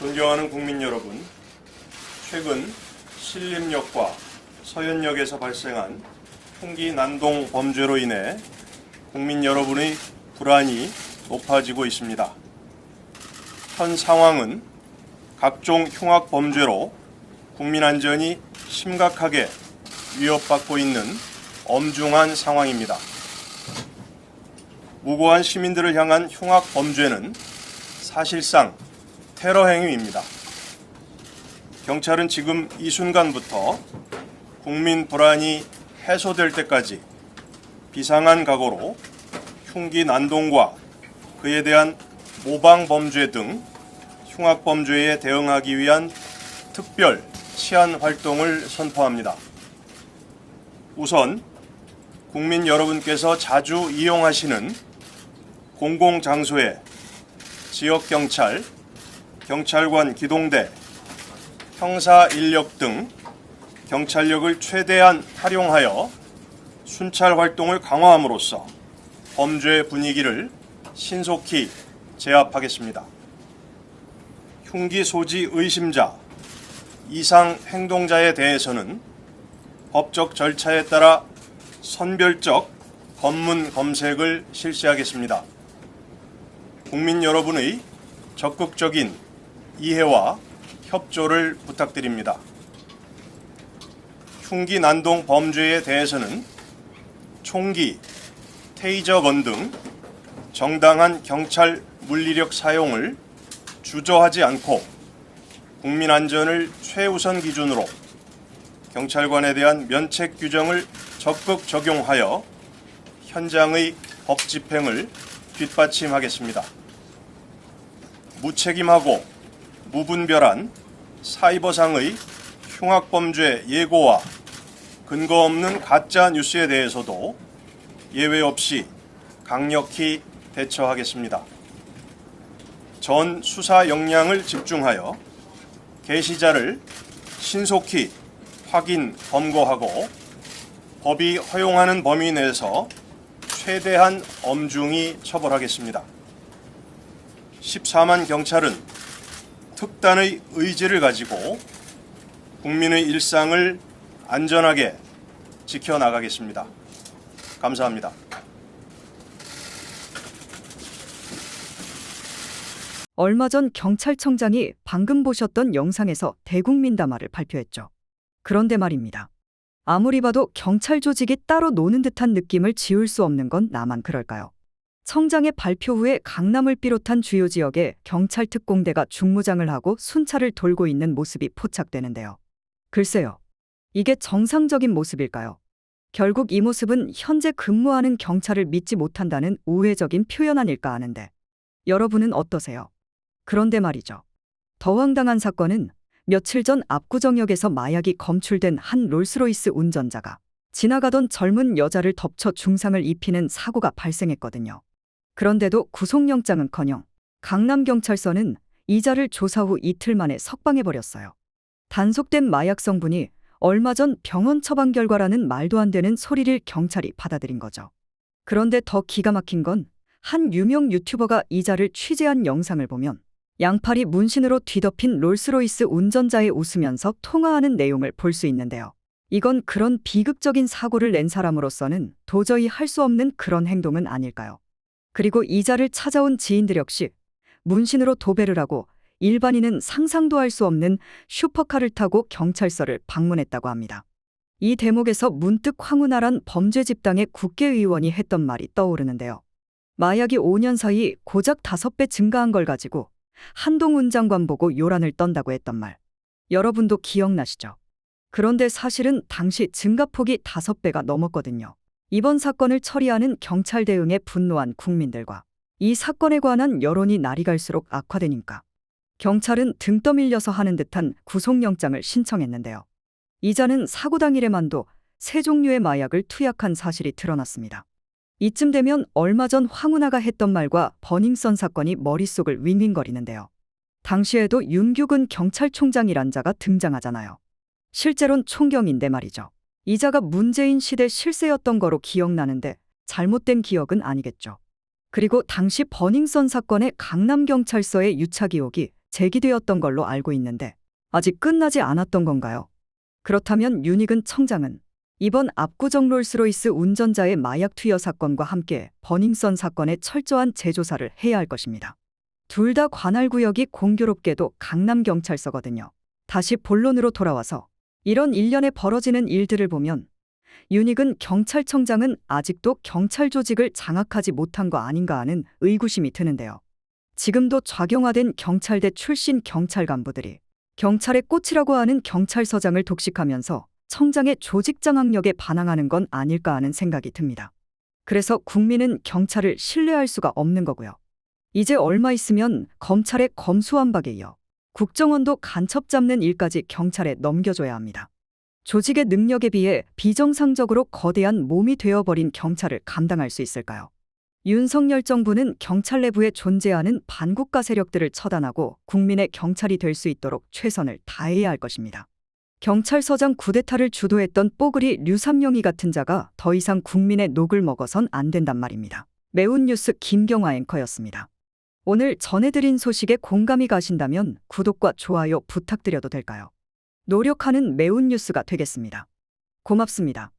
존경하는 국민 여러분, 최근 신림역과 서현역에서 발생한 흉기 난동 범죄로 인해 국민 여러분의 불안이 높아지고 있습니다. 현 상황은 각종 흉악 범죄로 국민 안전이 심각하게 위협받고 있는 엄중한 상황입니다. 무고한 시민들을 향한 흉악 범죄는 사실상 테러 행위입니다. 경찰은 지금 이 순간부터 국민 불안이 해소될 때까지 비상한 각오로 흉기 난동과 그에 대한 모방 범죄 등 흉악 범죄에 대응하기 위한 특별 치안 활동을 선포합니다. 우선 국민 여러분께서 자주 이용하시는 공공장소에 지역경찰, 경찰관 기동대, 형사 인력 등 경찰력을 최대한 활용하여 순찰 활동을 강화함으로써 범죄 분위기를 신속히 제압하겠습니다. 흉기 소지 의심자, 이상 행동자에 대해서는 법적 절차에 따라 선별적 검문 검색을 실시하겠습니다. 국민 여러분의 적극적인 이해와 협조를 부탁드립니다. 흉기 난동 범죄에 대해서는 총기, 테이저건 등 정당한 경찰 물리력 사용을 주저하지 않고 국민 안전을 최우선 기준으로 경찰관에 대한 면책 규정을 적극 적용하여 현장의 법 집행을 뒷받침하겠습니다. 무책임하고 무분별한 사이버상의 흉악범죄 예고와 근거 없는 가짜 뉴스에 대해서도 예외 없이 강력히 대처하겠습니다. 전 수사 역량을 집중하여 게시자를 신속히 확인, 검거하고 법이 허용하는 범위 내에서 최대한 엄중히 처벌하겠습니다. 14만 경찰은 특단의 의지를 가지고 국민의 일상을 안전하게 지켜나가겠습니다. 감사합니다. 얼마 전 경찰청장이 방금 보셨던 영상에서 대국민담화를 발표했죠. 그런데 말입니다. 아무리 봐도 경찰 조직이 따로 노는 듯한 느낌을 지울 수 없는 건 나만 그럴까요? 청장의 발표 후에 강남을 비롯한 주요 지역에 경찰 특공대가 중무장을 하고 순찰을 돌고 있는 모습이 포착되는데요. 글쎄요. 이게 정상적인 모습일까요? 결국 이 모습은 현재 근무하는 경찰을 믿지 못한다는 우회적인 표현 아닐까 하는데 여러분은 어떠세요? 그런데 말이죠. 더 황당한 사건은 며칠 전 압구정역에서 마약이 검출된 한 롤스로이스 운전자가 지나가던 젊은 여자를 덮쳐 중상을 입히는 사고가 발생했거든요. 그런데도 구속영장은커녕 강남경찰서는 이자를 조사 후 이틀 만에 석방해버렸어요. 단속된 마약 성분이 얼마 전 병원 처방 결과라는 말도 안 되는 소리를 경찰이 받아들인 거죠. 그런데 더 기가 막힌 건 한 유명 유튜버가 이자를 취재한 영상을 보면 양팔이 문신으로 뒤덮인 롤스로이스 운전자에 웃으면서 통화하는 내용을 볼 수 있는데요. 이건 그런 비극적인 사고를 낸 사람으로서는 도저히 할 수 없는 그런 행동은 아닐까요? 그리고 이자를 찾아온 지인들 역시 문신으로 도배를 하고 일반인은 상상도 할 수 없는 슈퍼카를 타고 경찰서를 방문했다고 합니다. 이 대목에서 문득 황운하란 범죄 집단의 국회의원이 했던 말이 떠오르는데요. 마약이 5년 사이 고작 5배 증가한 걸 가지고 한동훈 장관 보고 요란을 떤다고 했던 말. 여러분도 기억나시죠? 그런데 사실은 당시 증가폭이 5배가 넘었거든요. 이번 사건을 처리하는 경찰 대응에 분노한 국민들과 이 사건에 관한 여론이 날이 갈수록 악화되니까 경찰은 등 떠밀려서 하는 듯한 구속영장을 신청했는데요. 이자는 사고 당일에만도 3종류의 마약을 투약한 사실이 드러났습니다. 이쯤 되면 얼마 전 황운하가 했던 말과 버닝썬 사건이 머릿속을 윙윙거리는데요. 당시에도 윤규근 경찰총장이란 자가 등장하잖아요. 실제론 총경인데 말이죠. 이자가 문재인 시대 실세였던 거로 기억나는데 잘못된 기억은 아니겠죠. 그리고 당시 버닝썬 사건의 강남경찰서의 유착 의혹이 제기되었던 걸로 알고 있는데 아직 끝나지 않았던 건가요? 그렇다면 윤익은 청장은 이번 압구정 롤스로이스 운전자의 마약 투여 사건과 함께 버닝썬 사건의 철저한 재조사를 해야 할 것입니다. 둘 다 관할 구역이 공교롭게도 강남경찰서거든요. 다시 본론으로 돌아와서 이런 일련에 벌어지는 일들을 보면 윤익은 경찰청장은 아직도 경찰 조직을 장악하지 못한 거 아닌가 하는 의구심이 드는데요. 지금도 좌경화된 경찰대 출신 경찰 간부들이 경찰의 꽃이라고 하는 경찰서장을 독식하면서 청장의 조직 장악력에 반항하는 건 아닐까 하는 생각이 듭니다. 그래서 국민은 경찰을 신뢰할 수가 없는 거고요. 이제 얼마 있으면 검찰의 검수완박에 이어 국정원도 간첩 잡는 일까지 경찰에 넘겨줘야 합니다. 조직의 능력에 비해 비정상적으로 거대한 몸이 되어버린 경찰을 감당할 수 있을까요? 윤석열 정부는 경찰 내부에 존재하는 반국가 세력들을 처단하고 국민의 경찰이 될 수 있도록 최선을 다해야 할 것입니다. 경찰서장 쿠데타를 주도했던 뽀글이 류삼룡이 같은 자가 더 이상 국민의 녹을 먹어선 안 된단 말입니다. 매운 뉴스 김경화 앵커였습니다. 오늘 전해드린 소식에 공감이 가신다면 구독과 좋아요 부탁드려도 될까요? 노력하는 매운 뉴스가 되겠습니다. 고맙습니다.